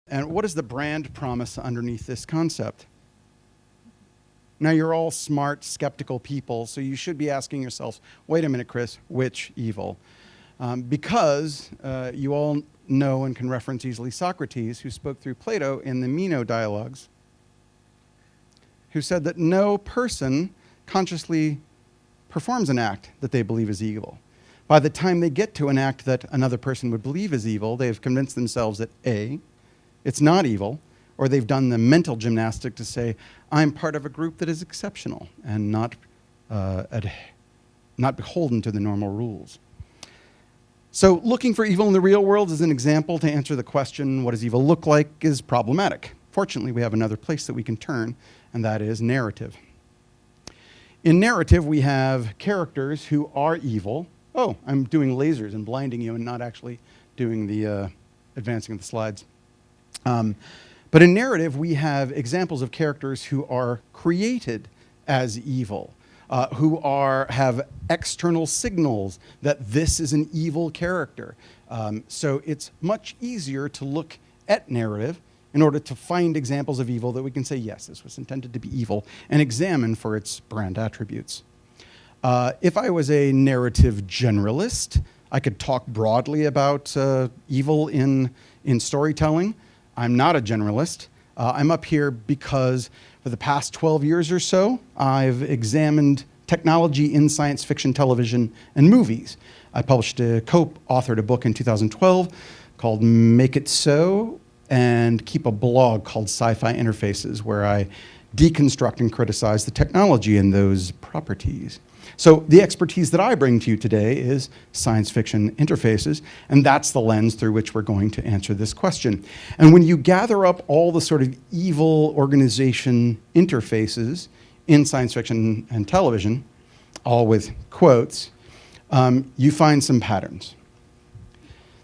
And what is the brand promise underneath this concept? Now, you're all smart, skeptical people, so you should be asking yourselves, wait a minute, Chris, which evil? Because you all know and can reference easily Socrates, who spoke through Plato in the Meno dialogues, who said that no person consciously performs an act that they believe is evil. By the time they get to an act that another person would believe is evil, they've convinced themselves that A, it's not evil, or they've done the mental gymnastic to say, I'm part of a group that is exceptional and not beholden to the normal rules. So looking for evil in the real world as an example to answer the question, what does evil look like, is problematic. Fortunately, we have another place that we can turn, and that is narrative. In narrative, we have characters who are evil. Oh, I'm doing lasers and blinding you and not actually doing the advancing of the slides. But in narrative, we have examples of characters who are created as evil, who have external signals that this is an evil character. So it's much easier to look at narrative in order to find examples of evil that we can say, yes, this was intended to be evil, and examine for its brand attributes. If I was a narrative generalist, I could talk broadly about evil in storytelling. I'm not a generalist. I'm up here because for the past 12 years or so, I've examined technology in science fiction, television, and movies. I co-authored a book in 2012 called Make It So, and keep a blog called Sci-Fi Interfaces, where I deconstruct and criticize the technology in those properties. So the expertise that I bring to you today is science fiction interfaces, and that's the lens through which we're going to answer this question. And when you gather up all the sort of evil organization interfaces in science fiction and television, all with quotes, you find some patterns.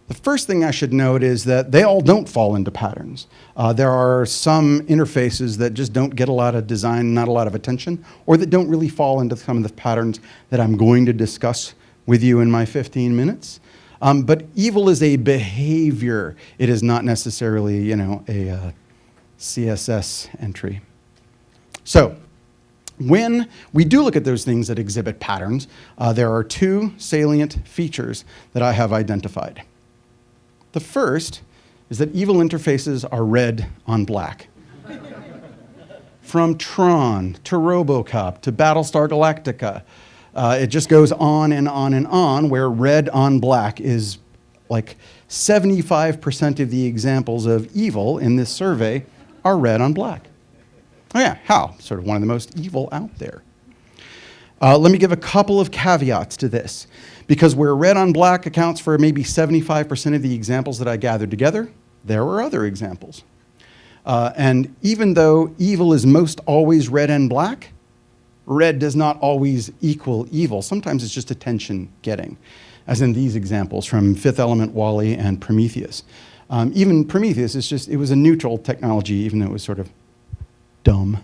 The first thing I should note is that they all don't fall into patterns. There are some interfaces that just don't get a lot of design, not a lot of attention, or that don't really fall into some of the patterns that I'm going to discuss with you in my 15 minutes. But evil is a behavior. It is not necessarily, a CSS entry. So when we do look at those things that exhibit patterns, there are two salient features that I have identified. The first is that evil interfaces are red on black. From Tron to RoboCop to Battlestar Galactica, it just goes on and on and on, where red on black is like 75% of the examples of evil in this survey are red on black. Oh yeah, how? Sort of one of the most evil out there. Let me give a couple of caveats to this. Because where red on black accounts for maybe 75% of the examples that I gathered together, there were other examples. And even though evil is most always red and black, red does not always equal evil. Sometimes it's just attention getting, as in these examples from Fifth Element, WALL-E, and Prometheus. Even Prometheus, it was a neutral technology, even though it was sort of dumb.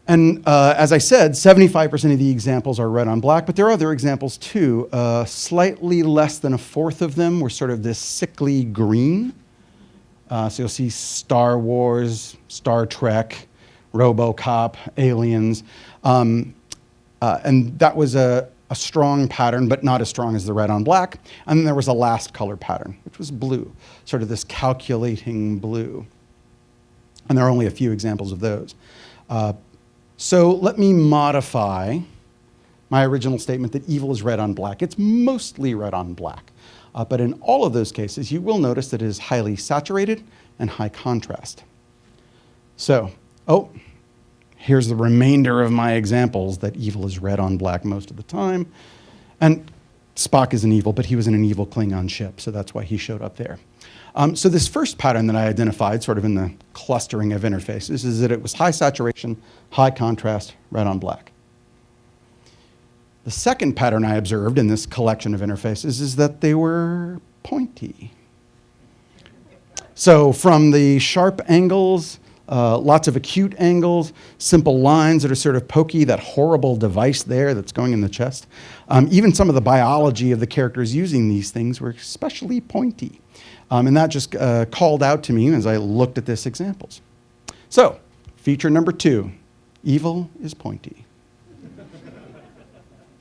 And as I said, 75% of the examples are red on black, but there are other examples too. Slightly less than a fourth of them were sort of this sickly green. So you'll see Star Wars, Star Trek, RoboCop, Aliens. And that was a strong pattern, but not as strong as the red on black. And then there was a last color pattern, which was blue, sort of this calculating blue. And there are only a few examples of those. So let me modify my original statement that evil is red on black. It's mostly red on black. But in all of those cases, you will notice that it is highly saturated and high contrast. So, here's the remainder of my examples that evil is red on black most of the time. And Spock isn't evil, but he was in an evil Klingon ship, so that's why he showed up there. So this first pattern that I identified, sort of in the clustering of interfaces, is that it was high saturation, high contrast, red on black. The second pattern I observed in this collection of interfaces is that they were pointy. So from the sharp angles lots of acute angles, simple lines that are sort of pokey, that horrible device there that's going in the chest. Even some of the biology of the characters using these things were especially pointy. And that just called out to me as I looked at this examples. So, feature number 2, evil is pointy.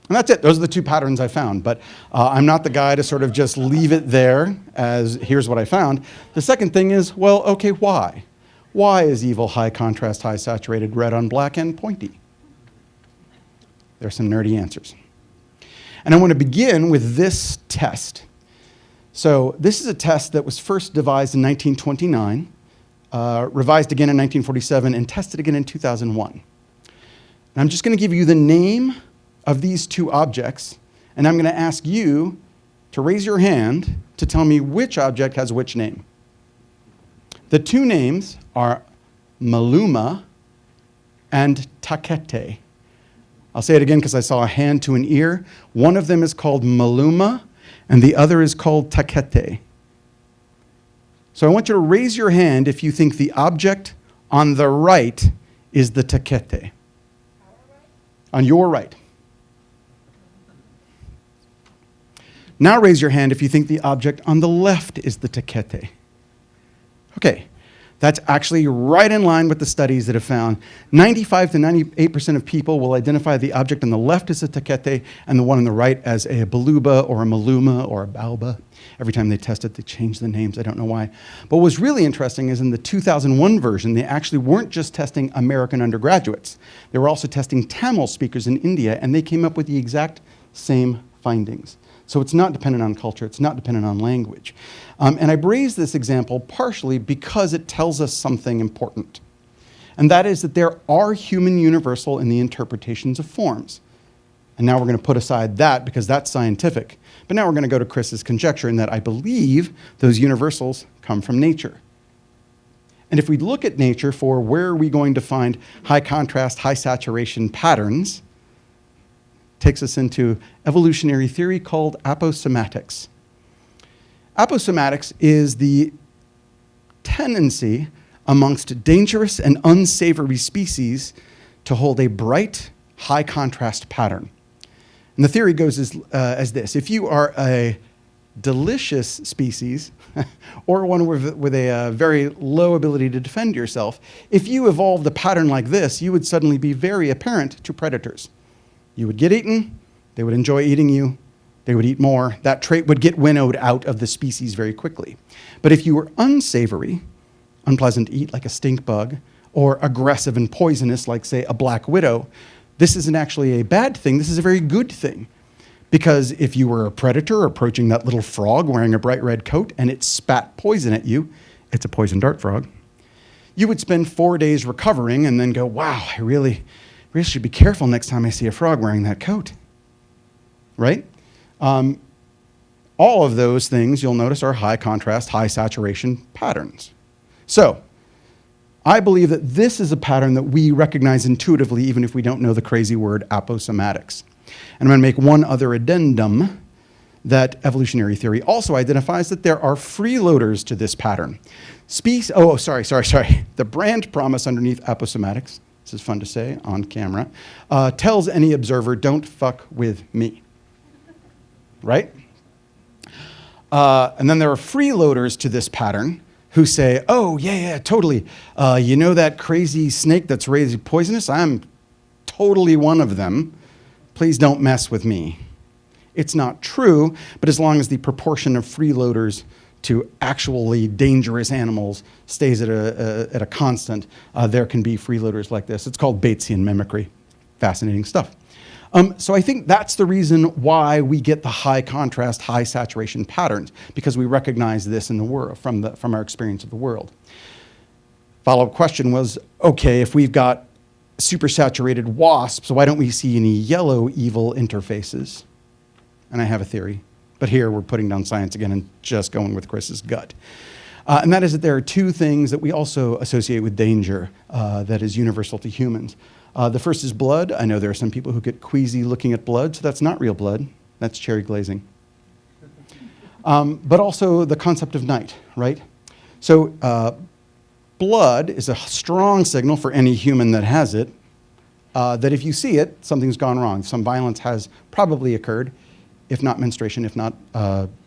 And that's it. Those are the 2 patterns I found. But I'm not the guy to sort of just leave it there as here's what I found. The second thing is, well, okay, why? Why is evil high contrast, high saturated, red on black, and pointy? There's some nerdy answers. And I want to begin with this test. So this is a test that was first devised in 1929, revised again in 1947, and tested again in 2001. And I'm just going to give you the name of these 2 objects, and I'm going to ask you to raise your hand to tell me which object has which name. The 2 names are Maluma and Takete. I'll say it again because I saw a hand to an ear. One of them is called Maluma, and the other is called Takete. So I want you to raise your hand if you think the object on the right is the Takete. On your right. Now raise your hand if you think the object on the left is the Takete. Okay, that's actually right in line with the studies that have found 95 to 98% of people will identify the object on the left as a Takete and the one on the right as a Baluba or a Maluma or a Bauba. Every time they test it, they change the names. I don't know why. But what's really interesting is in the 2001 version, they actually weren't just testing American undergraduates. They were also testing Tamil speakers in India, and they came up with the exact same findings. So it's not dependent on culture, it's not dependent on language. And I raise this example partially because it tells us something important. And that is that there are human universal in the interpretations of forms. And now we're going to put aside that because that's scientific. But now we're going to go to Chris's conjecture in that I believe those universals come from nature. And if we look at nature for where are we going to find high contrast, high saturation patterns, takes us into evolutionary theory called aposematics. Aposematics is the tendency amongst dangerous and unsavory species to hold a bright, high contrast pattern. And the theory goes as this. If you are a delicious species, or one with a very low ability to defend yourself, if you evolved a pattern like this, you would suddenly be very apparent to predators. You would get eaten, they would enjoy eating you, they would eat more. That trait would get winnowed out of the species very quickly. But if you were unsavory, unpleasant to eat like a stink bug, or aggressive and poisonous like, say, a black widow, this isn't actually a bad thing, this is a very good thing. Because if you were a predator approaching that little frog wearing a bright red coat and it spat poison at you, it's a poison dart frog, you would spend 4 days recovering and then go, wow, I really should be careful next time I see a frog wearing that coat, right? All of those things, you'll notice, are high contrast, high saturation patterns. So, I believe that this is a pattern that we recognize intuitively, even if we don't know the crazy word aposematics. And I'm going to make one other addendum that evolutionary theory also identifies that there are freeloaders to this pattern. The brand promise underneath aposematics, this is fun to say on camera, tells any observer, don't fuck with me, right? And then there are freeloaders to this pattern who say, oh, yeah, totally. You know that crazy snake that's raised poisonous? I'm totally one of them. Please don't mess with me. It's not true, but as long as the proportion of freeloaders to actually dangerous animals stays at a constant, there can be freeloaders like this. It's called Batesian mimicry. Fascinating stuff. So I think that's the reason why we get the high contrast, high saturation patterns, because we recognize this in the world from our experience of the world. Follow-up question was, okay, if we've got supersaturated wasps, why don't we see any yellow evil interfaces? And I have a theory, but here we're putting down science again and just going with Chris's gut. And that is that there are two things that we also associate with danger that is universal to humans. The first is blood. I know there are some people who get queasy looking at blood, so that's not real blood. That's cherry glazing. But also the concept of night, right? So blood is a strong signal for any human that has it, that if you see it, something's gone wrong. Some violence has probably occurred, if not menstruation, if not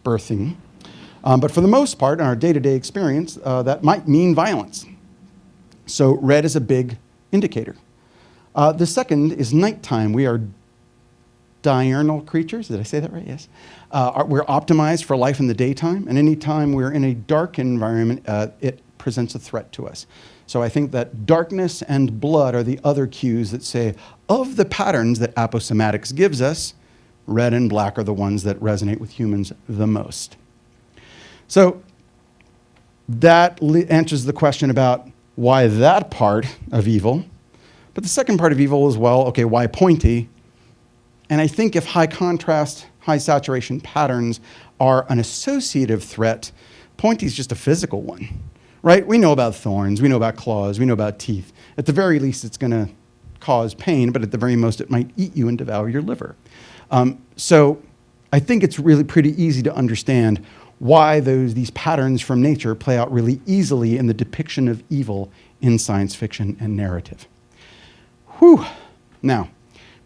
birthing. But for the most part, in our day-to-day experience, that might mean violence. So red is a big indicator. The second is nighttime. We are diurnal creatures. Did I say that right? Yes. We're optimized for life in the daytime, and anytime we're in a dark environment, it presents a threat to us. So I think that darkness and blood are the other cues that say, of the patterns that aposomatics gives us, red and black are the ones that resonate with humans the most. So that answers the question about why that part of evil. But the second part of evil is, well, okay, why pointy? And I think if high contrast, high saturation patterns are an associative threat, pointy is just a physical one, right? We know about thorns, we know about claws, we know about teeth. At the very least, it's going to cause pain, but at the very most, it might eat you and devour your liver. So I think it's really pretty easy to understand why these patterns from nature play out really easily in the depiction of evil in science fiction and narrative. Whew. Now,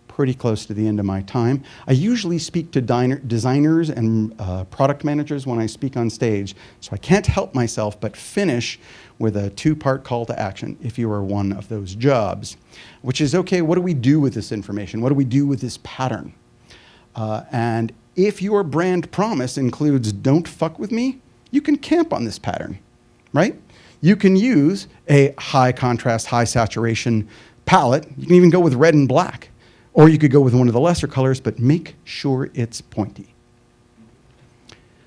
pretty close to the end of my time. I usually speak to designers and product managers when I speak on stage, so I can't help myself but finish with a two-part call to action if you are one of those jobs, which is, okay, what do we do with this information? What do we do with this pattern? And if your brand promise includes "don't fuck with me," you can camp on this pattern, right? You can use a high contrast, high saturation palette. You can even go with red and black. Or you could go with one of the lesser colors, but make sure it's pointy.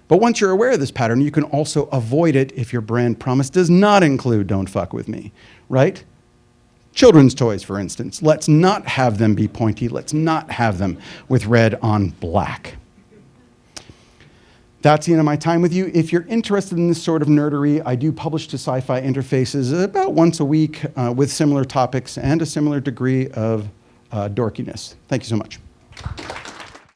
But once you're aware of this pattern, you can also avoid it if your brand promise does not include "don't fuck with me," right? Children's toys, for instance. Let's not have them be pointy. Let's not have them with red on black. That's the end of my time with you. If you're interested in this sort of nerdery, I do publish to Sci-Fi Interfaces about once a week with similar topics and a similar degree of dorkiness. Thank you so much.